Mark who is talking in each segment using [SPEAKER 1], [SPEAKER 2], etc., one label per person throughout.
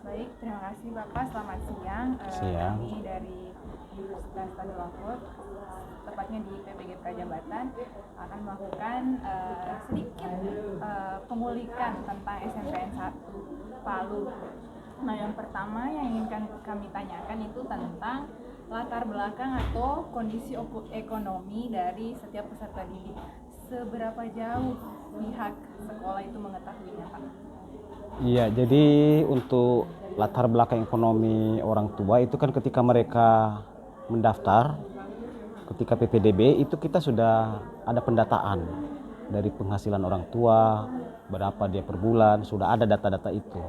[SPEAKER 1] Baik, terima kasih Bapak. Selamat siang.
[SPEAKER 2] Siang.
[SPEAKER 1] Kami dari Universitas Tadulako, tepatnya di PPG Prajabatan, akan melakukan sedikit pengulikan tentang SNPN 1 Palu. Nah, yang pertama yang ingin kami tanyakan itu tentang latar belakang atau kondisi ekonomi dari setiap peserta didik. Seberapa jauh pihak sekolah itu mengetahuinya, Pak?
[SPEAKER 2] Iya, jadi untuk latar belakang ekonomi orang tua itu kan ketika mereka mendaftar, ketika PPDB itu kita sudah ada pendataan dari penghasilan orang tua, berapa dia per bulan, sudah ada data-data itu.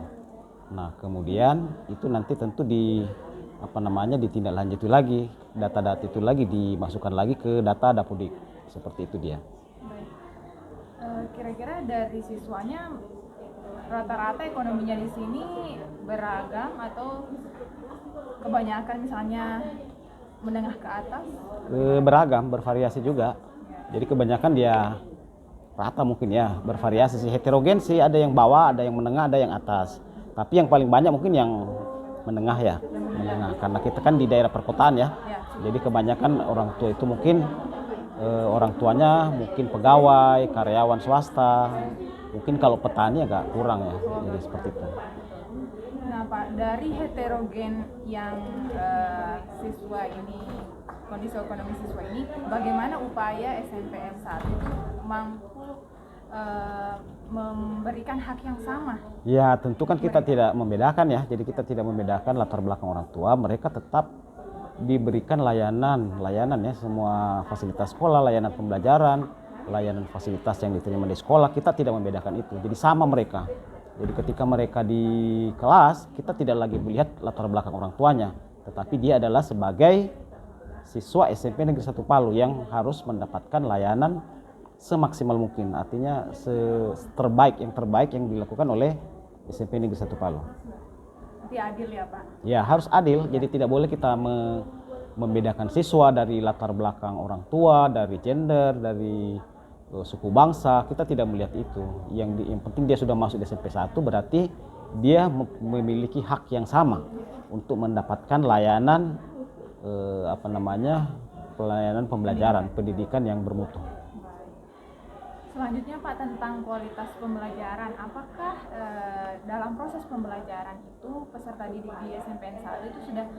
[SPEAKER 2] Nah, kemudian itu nanti tentu ditindaklanjuti lagi, data-data itu lagi dimasukkan lagi ke data Dapodik. Seperti itu dia.
[SPEAKER 1] Baik. Kira-kira dari siswanya rata-rata ekonominya di sini beragam atau kebanyakan misalnya menengah ke atas?
[SPEAKER 2] Beragam, bervariasi juga. Jadi kebanyakan dia rata mungkin ya, bervariasi sih, heterogen sih, ada yang bawah, ada yang menengah, ada yang atas. Tapi yang paling banyak mungkin yang menengah ya, menengah. Karena kita kan di daerah perkotaan ya. Jadi kebanyakan orang tua itu mungkin orang tuanya mungkin pegawai, karyawan swasta. Mungkin kalau petani agak kurang ya. Jadi seperti itu.
[SPEAKER 1] Nah Pak, dari heterogen yang siswa ini, kondisi ekonomi siswa ini, bagaimana upaya SNPN 1 itu mampu memberikan hak yang sama?
[SPEAKER 2] Ya tentu kan kita tidak membedakan ya. Jadi kita tidak membedakan latar belakang orang tua. Mereka tetap diberikan layanan ya, semua fasilitas sekolah, layanan pembelajaran, layanan fasilitas yang diterima di sekolah, kita tidak membedakan itu. Jadi sama mereka. Jadi ketika mereka di kelas, kita tidak lagi melihat latar belakang orang tuanya, tetapi dia adalah sebagai siswa SMP Negeri 1 Palu yang harus mendapatkan layanan semaksimal mungkin. Artinya terbaik yang dilakukan oleh SMP Negeri 1 Palu.
[SPEAKER 1] Nanti adil ya Pak?
[SPEAKER 2] Ya harus adil, jadi tidak boleh kita membedakan siswa dari latar belakang orang tua, dari gender, dari suku bangsa. Kita tidak melihat itu. Yang penting dia sudah masuk di SMP 1 berarti dia memiliki hak yang sama untuk mendapatkan layanan pelayanan pembelajaran, pendidikan yang bermutu.
[SPEAKER 1] Selanjutnya Pak, tentang kualitas pembelajaran, apakah dalam proses pembelajaran itu peserta didik di SNPN 1 itu sudah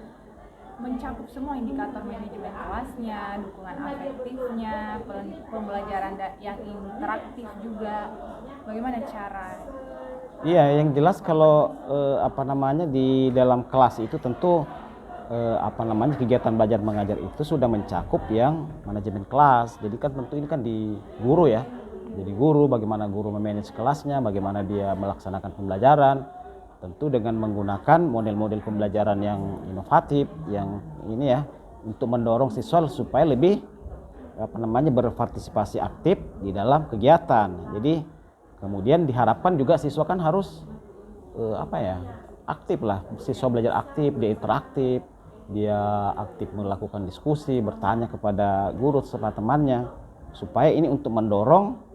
[SPEAKER 1] mencakup semua indikator manajemen kelasnya, dukungan afektifnya, pembelajaran yang interaktif juga, bagaimana cara?
[SPEAKER 2] Iya, yang jelas kalau di dalam kelas itu tentu kegiatan belajar mengajar itu sudah mencakup yang manajemen kelas. Jadi kan tentu ini kan di guru ya. Jadi guru, bagaimana guru memanage kelasnya, bagaimana dia melaksanakan pembelajaran, tentu dengan menggunakan model-model pembelajaran yang inovatif, yang ini ya, untuk mendorong siswa supaya lebih berpartisipasi aktif di dalam kegiatan. Jadi kemudian diharapkan juga siswa kan harus aktif lah, siswa belajar aktif, dia interaktif, dia aktif melakukan diskusi, bertanya kepada guru serta temannya, supaya ini untuk mendorong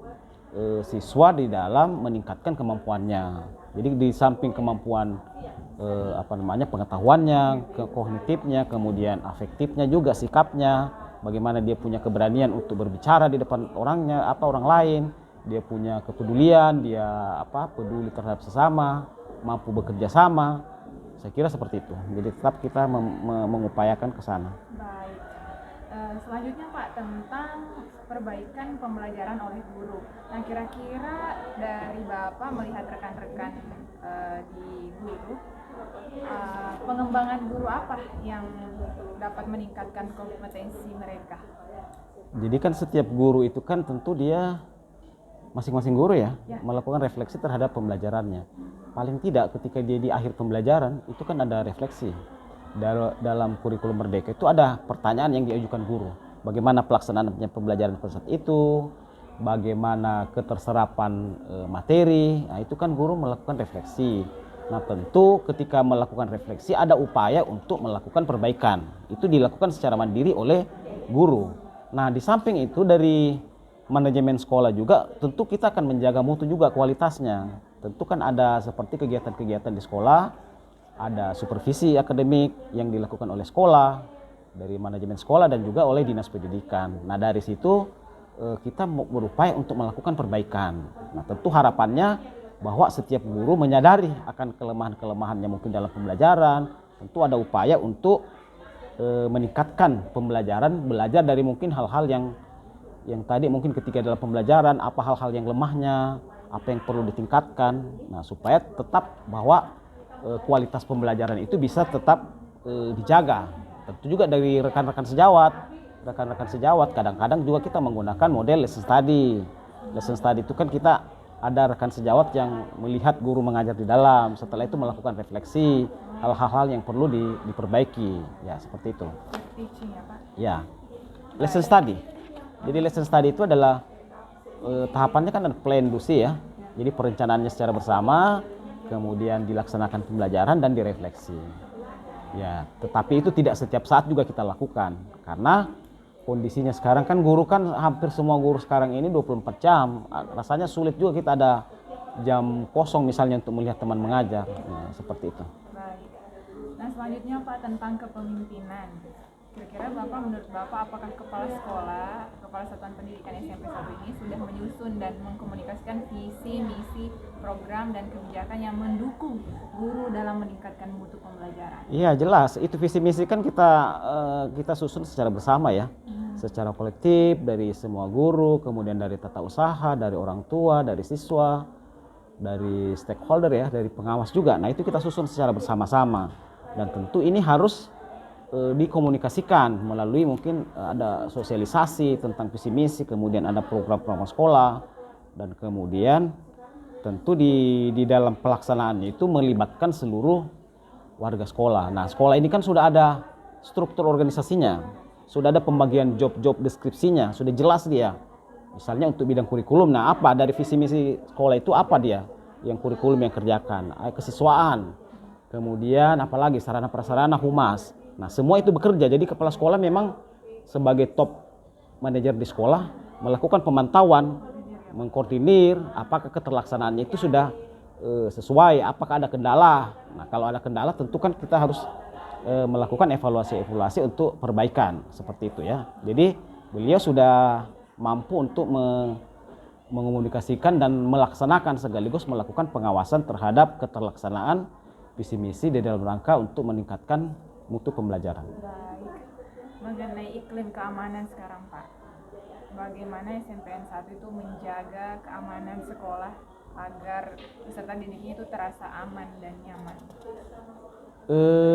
[SPEAKER 2] siswa di dalam meningkatkan kemampuannya. Jadi di samping kemampuan pengetahuannya, kognitifnya, kemudian afektifnya juga, sikapnya, bagaimana dia punya keberanian untuk berbicara di depan orang lain, dia punya kepedulian, dia peduli terhadap sesama, mampu bekerja sama. Saya kira seperti itu. Jadi tetap kita mengupayakan ke sana.
[SPEAKER 1] Baik. Selanjutnya Pak, tentang perbaikan pembelajaran oleh guru. Nah, kira-kira dari Bapak melihat rekan-rekan di guru, pengembangan guru apa yang dapat meningkatkan kompetensi mereka?
[SPEAKER 2] Jadi kan setiap guru itu kan tentu dia masing-masing guru ya melakukan refleksi terhadap pembelajarannya. Paling tidak ketika dia di akhir pembelajaran itu kan ada refleksi. Dalam kurikulum Merdeka itu ada pertanyaan yang diajukan guru. Bagaimana pelaksanaan pembelajaran pada saat itu, bagaimana keterserapan materi. Nah, itu kan guru melakukan refleksi. Nah, tentu ketika melakukan refleksi ada upaya untuk melakukan perbaikan. Itu dilakukan secara mandiri oleh guru. Nah, di samping itu dari manajemen sekolah juga tentu kita akan menjaga mutu juga, kualitasnya. Tentu kan ada seperti kegiatan-kegiatan di sekolah ada supervisi akademik yang dilakukan oleh sekolah, dari manajemen sekolah dan juga oleh dinas pendidikan. Nah dari situ kita berupaya untuk melakukan perbaikan. Nah tentu harapannya bahwa setiap guru menyadari akan kelemahan-kelemahannya mungkin dalam pembelajaran. Tentu ada upaya untuk meningkatkan pembelajaran, belajar dari mungkin hal-hal yang tadi mungkin ketika dalam pembelajaran apa hal-hal yang lemahnya, apa yang perlu ditingkatkan. Nah supaya tetap bahwa kualitas pembelajaran itu bisa tetap dijaga. Tentu juga dari rekan-rekan sejawat kadang-kadang juga kita menggunakan model lesson study. Lesson study itu kan kita ada rekan sejawat yang melihat guru mengajar di dalam, setelah itu melakukan refleksi hal-hal yang perlu diperbaiki, ya seperti itu.
[SPEAKER 1] Teaching ya Pak?
[SPEAKER 2] Ya, lesson study. Jadi lesson study itu adalah tahapannya kan ada plan dusi ya. Jadi perencanaannya secara bersama, kemudian dilaksanakan pembelajaran dan direfleksi. Ya, tetapi itu tidak setiap saat juga kita lakukan karena kondisinya sekarang kan guru kan hampir semua guru sekarang ini 24 jam. Rasanya sulit juga kita ada jam kosong misalnya untuk melihat teman mengajar. Nah, seperti itu.
[SPEAKER 1] Baik. Nah selanjutnya Pak tentang kepemimpinan. Kira-kira Bapak, menurut Bapak apakah kepala sekolah, kepala satuan pendidikan SMP 1 ini sudah menyusun dan mengkomunikasikan visi, misi, program dan kebijakan yang mendukung guru dalam meningkatkan mutu pembelajaran?
[SPEAKER 2] Iya jelas, itu visi misi kan kita susun secara bersama ya. Secara kolektif dari semua guru, kemudian dari tata usaha, dari orang tua, dari siswa, dari stakeholder ya, dari pengawas juga. Nah itu kita susun secara bersama-sama dan tentu ini harus dikomunikasikan melalui mungkin ada sosialisasi tentang visi misi, kemudian ada program-program sekolah dan kemudian tentu di dalam pelaksanaannya itu melibatkan seluruh warga sekolah. Nah sekolah ini kan sudah ada struktur organisasinya, sudah ada pembagian job-job deskripsinya, sudah jelas dia. Misalnya untuk bidang kurikulum, nah apa dari visi misi sekolah itu apa dia yang kurikulum yang kerjakan, kesiswaan, kemudian apalagi sarana prasarana, humas. Nah semua itu bekerja, jadi kepala sekolah memang sebagai top manajer di sekolah melakukan pemantauan, mengkoordinir apakah keterlaksanaannya itu sudah sesuai, apakah ada kendala. Nah kalau ada kendala tentu kan kita harus melakukan evaluasi untuk perbaikan seperti itu ya. Jadi beliau sudah mampu untuk mengomunikasikan dan melaksanakan sekaligus melakukan pengawasan terhadap keterlaksanaan visi misi di dalam rangka untuk meningkatkan mutu pembelajaran.
[SPEAKER 1] Baik. Mengenai iklim keamanan sekarang Pak, bagaimana SMPN 1 itu menjaga keamanan sekolah agar peserta didiknya itu terasa aman dan nyaman?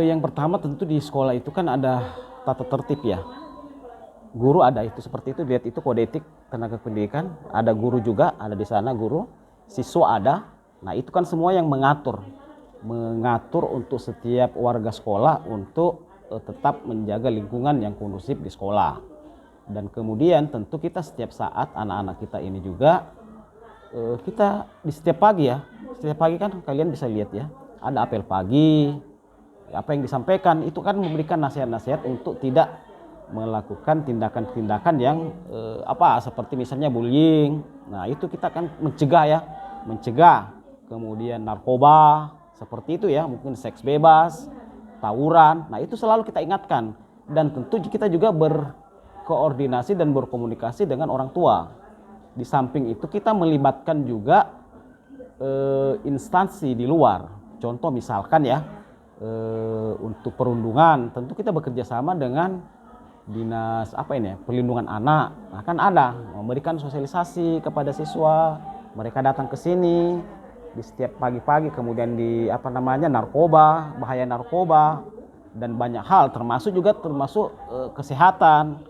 [SPEAKER 2] Yang pertama tentu di sekolah itu kan ada tata tertib ya. Guru ada itu seperti itu, lihat itu kode etik tenaga pendidikan, ada guru juga ada di sana guru, siswa ada. Nah itu kan semua yang mengatur untuk setiap warga sekolah untuk tetap menjaga lingkungan yang kondusif di sekolah. Dan kemudian tentu kita setiap saat anak-anak kita ini juga kita di setiap pagi kan kalian bisa lihat ya, ada apel pagi, apa yang disampaikan itu kan memberikan nasihat-nasihat untuk tidak melakukan tindakan-tindakan yang seperti misalnya bullying. Nah itu kita kan mencegah kemudian narkoba seperti itu ya, mungkin seks bebas, tawuran. Nah itu selalu kita ingatkan dan tentu kita juga berkoordinasi dan berkomunikasi dengan orang tua. Di samping itu kita melibatkan juga instansi di luar. Contoh misalkan ya untuk perundungan tentu kita bekerja sama dengan dinas perlindungan anak. Nah kan ada memberikan sosialisasi kepada siswa, mereka datang ke sini di setiap pagi-pagi, kemudian narkoba, bahaya narkoba dan banyak hal termasuk kesehatan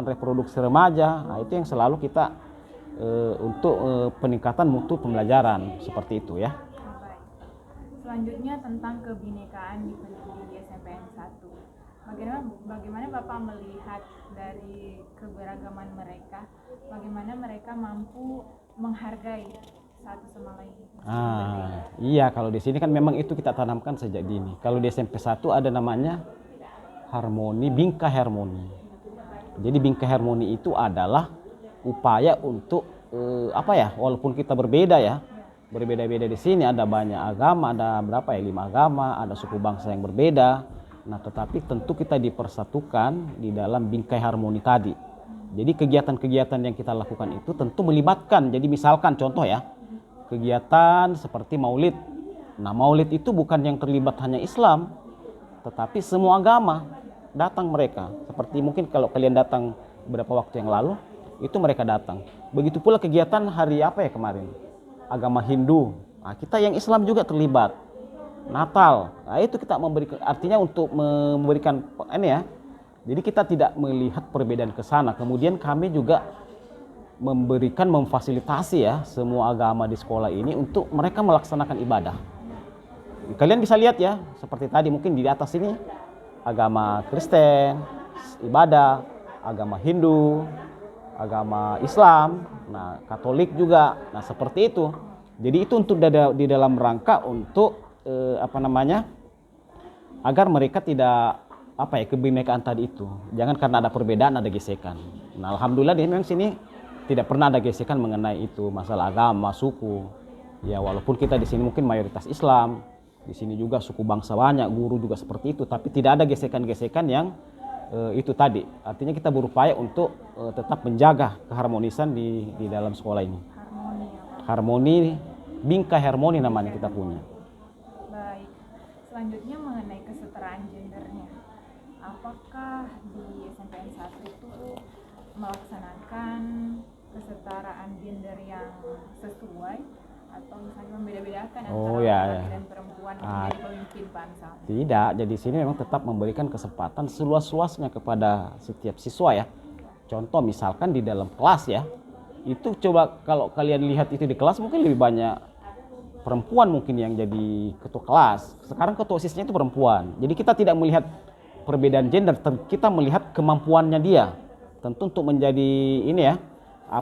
[SPEAKER 2] reproduksi remaja. Nah itu yang selalu kita untuk peningkatan mutu pembelajaran seperti itu ya.
[SPEAKER 1] Baik. Selanjutnya tentang kebinekaan di SMPN 1. Bagaimana Bapak melihat dari keberagaman mereka, bagaimana mereka mampu menghargai satu sama lain?
[SPEAKER 2] Iya, kalau di sini kan memang itu kita tanamkan sejak dini. Kalau di SMP 1 ada namanya bingkai harmoni. Jadi bingkai harmoni itu adalah upaya untuk walaupun kita berbeda ya, berbeda-beda di sini, ada banyak agama, ada berapa ya, 5 agama, ada suku bangsa yang berbeda. Nah, tetapi tentu kita dipersatukan di dalam bingkai harmoni tadi. Jadi kegiatan-kegiatan yang kita lakukan itu tentu melibatkan. Jadi misalkan contoh ya, kegiatan seperti maulid. Nah, maulid itu bukan yang terlibat hanya Islam, tetapi semua agama datang mereka. Seperti mungkin kalau kalian datang beberapa waktu yang lalu, itu mereka datang. Begitu pula kegiatan hari apa ya kemarin? Agama Hindu. Nah, kita yang Islam juga terlibat. Natal. Nah, itu kita memberikan, artinya untuk memberikan ini ya. Jadi kita tidak melihat perbedaan ke sana. Kemudian kami juga memberikan, memfasilitasi ya semua agama di sekolah ini untuk mereka melaksanakan ibadah. Kalian bisa lihat ya, seperti tadi mungkin di atas ini agama Kristen, ibadah, agama Hindu, agama Islam, nah Katolik juga. Nah, seperti itu. Jadi itu untuk di dalam rangka untuk agar mereka tidak kebinekaan tadi itu. Jangan karena ada perbedaan ada gesekan. Nah, alhamdulillah di memang sini tidak pernah ada gesekan mengenai itu masalah agama, suku. Ya, walaupun kita di sini mungkin mayoritas Islam, di sini juga suku bangsa banyak, guru juga seperti itu, tapi tidak ada gesekan-gesekan yang itu tadi. Artinya kita berupaya untuk tetap menjaga keharmonisan di dalam sekolah ini. Harmoni, bingkai harmoni namanya kita punya.
[SPEAKER 1] Baik. Selanjutnya mengenai kesetaraan gendernya. Apakah di SMPN 1 itu melaksanakan kesetaraan gender yang sesuai atau misalnya membeda-bedakan antara laki-laki dan perempuan menjadi pemimpin bangsa?
[SPEAKER 2] Tidak, jadi sini memang tetap memberikan kesempatan seluas-luasnya kepada setiap siswa ya. Contoh misalkan di dalam kelas ya, itu coba kalau kalian lihat itu di kelas mungkin lebih banyak perempuan mungkin yang jadi ketua kelas. Sekarang ketua OSISnya itu perempuan. Jadi kita tidak melihat perbedaan gender, kita melihat kemampuannya dia. Tentu untuk menjadi ini ya,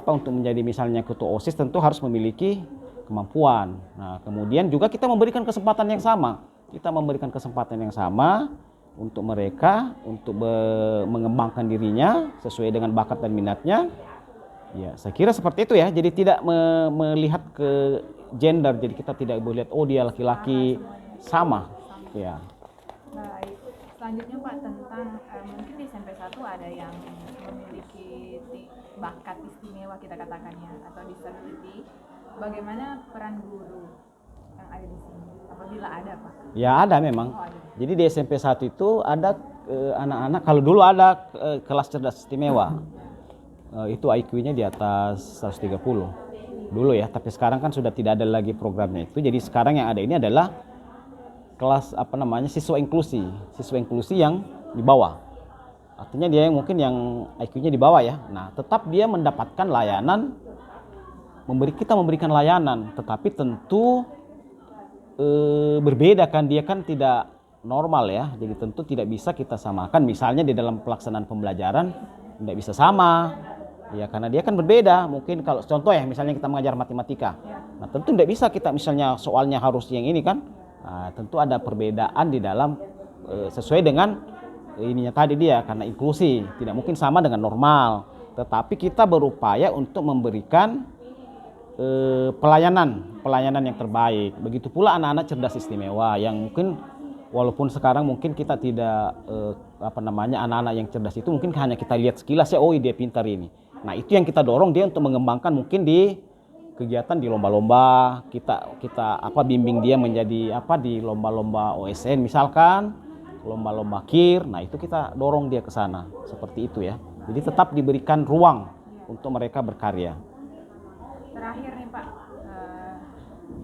[SPEAKER 2] untuk menjadi misalnya ketua OSIS tentu harus memiliki kemampuan. Nah, kemudian juga kita memberikan kesempatan yang sama. Kita memberikan kesempatan yang sama untuk mereka untuk mengembangkan dirinya sesuai dengan bakat dan minatnya. Ya, saya kira seperti itu ya. Jadi tidak melihat ke gender. Jadi kita tidak boleh lihat dia laki-laki sama. Ya.
[SPEAKER 1] Baik. Selanjutnya Pak, tentang mungkin di SMP 1 ada yang memiliki bakat istimewa kita katakannya atau disability. Bagaimana peran guru yang ada di sini? Apabila ada Pak?
[SPEAKER 2] Ya ada memang. Jadi di SMP 1 itu ada anak-anak, kalau dulu ada kelas cerdas istimewa. Itu IQ-nya di atas 130 dulu ya, tapi sekarang kan sudah tidak ada lagi programnya itu. Jadi sekarang yang ada ini adalah kelas siswa inklusi yang di bawah. Artinya dia yang mungkin yang IQ-nya di bawah ya. Nah, tetap dia mendapatkan layanan, kita memberikan layanan, tetapi tentu berbeda kan, dia kan tidak normal ya. Jadi tentu tidak bisa kita samakan. Misalnya di dalam pelaksanaan pembelajaran tidak bisa sama. Ya, karena dia kan berbeda. Mungkin kalau contoh ya, misalnya kita mengajar matematika. Nah, tentu tidak bisa kita misalnya soalnya harus yang ini kan. Nah, tentu ada perbedaan di dalam sesuai dengan ininya tadi dia, karena inklusi tidak mungkin sama dengan normal. Tetapi kita berupaya untuk memberikan pelayanan yang terbaik. Begitu pula anak-anak cerdas istimewa yang mungkin walaupun sekarang mungkin kita tidak anak-anak yang cerdas itu mungkin hanya kita lihat sekilas ya, dia pintar ini. Nah, itu yang kita dorong dia untuk mengembangkan mungkin di kegiatan di lomba-lomba, kita bimbing dia menjadi di lomba-lomba OSN misalkan, lomba-lomba KIR. Nah, itu kita dorong dia ke sana seperti itu ya. Jadi tetap diberikan ruang untuk mereka berkarya.
[SPEAKER 1] Terakhir nih Pak,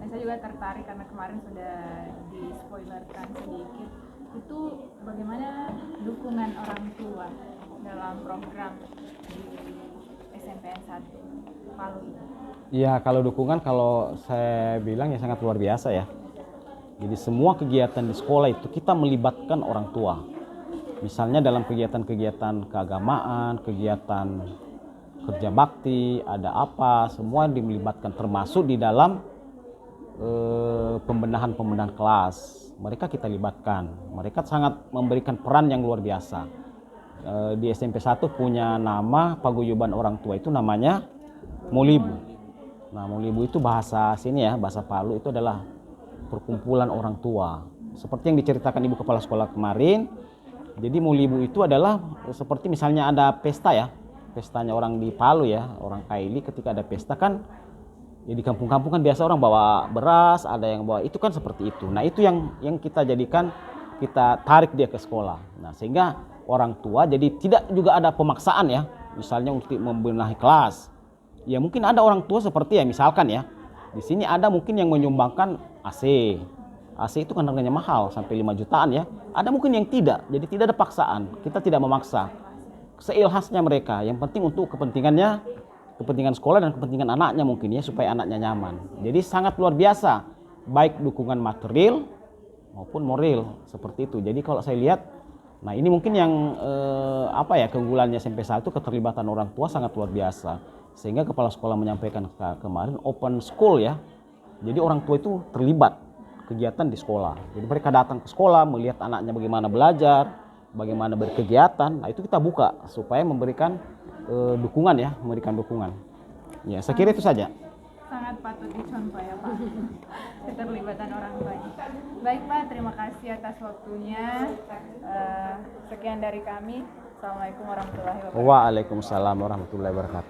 [SPEAKER 1] dan saya juga tertarik karena kemarin sudah di-spoilerkan sedikit, itu bagaimana dukungan orang tua dalam program di SMPN 1 Palu?
[SPEAKER 2] Ya, kalau dukungan, kalau saya bilang ya sangat luar biasa ya. Jadi semua kegiatan di sekolah itu kita melibatkan orang tua. Misalnya dalam kegiatan-kegiatan keagamaan, kegiatan kerja bakti, ada semua melibatkan, termasuk di dalam pembenahan kelas. Mereka kita libatkan. Mereka sangat memberikan peran yang luar biasa. Di SMP 1 punya nama paguyuban orang tua itu namanya Molibu. Nah, Mulibu itu bahasa sini ya, bahasa Palu itu adalah perkumpulan orang tua. Seperti yang diceritakan Ibu Kepala Sekolah kemarin, jadi Mulibu itu adalah seperti misalnya ada pesta ya, pestanya orang di Palu ya, orang Kaili ketika ada pesta kan, ya di kampung-kampung kan biasa orang bawa beras, ada yang bawa itu kan seperti itu. Nah itu yang kita jadikan, kita tarik dia ke sekolah. Nah sehingga orang tua jadi tidak juga ada pemaksaan ya, misalnya untuk membenahi kelas. Ya mungkin ada orang tua seperti ya misalkan ya, di sini ada mungkin yang menyumbangkan AC. AC itu kan harganya mahal sampai 5 jutaan ya. Ada mungkin yang tidak, jadi tidak ada paksaan. Kita tidak memaksa. Seilhasnya mereka, yang penting untuk kepentingannya, kepentingan sekolah dan kepentingan anaknya mungkin ya, supaya anaknya nyaman. Jadi sangat luar biasa, baik dukungan material maupun moral seperti itu. Jadi kalau saya lihat, nah ini mungkin yang keunggulannya SMP 1, keterlibatan orang tua sangat luar biasa. Sehingga kepala sekolah menyampaikan kemarin open school ya. Jadi orang tua itu terlibat kegiatan di sekolah. Jadi mereka datang ke sekolah, melihat anaknya bagaimana belajar, bagaimana berkegiatan. Nah itu kita buka supaya memberikan dukungan ya, memberikan dukungan. Ya, saya kira itu saja.
[SPEAKER 1] Sangat patut dicontoh ya Pak, keterlibatan orang tua. Baik Pak, terima kasih atas waktunya. Sekian dari kami. Assalamualaikum warahmatullahi wabarakatuh.
[SPEAKER 2] Waalaikumsalam warahmatullahi wabarakatuh.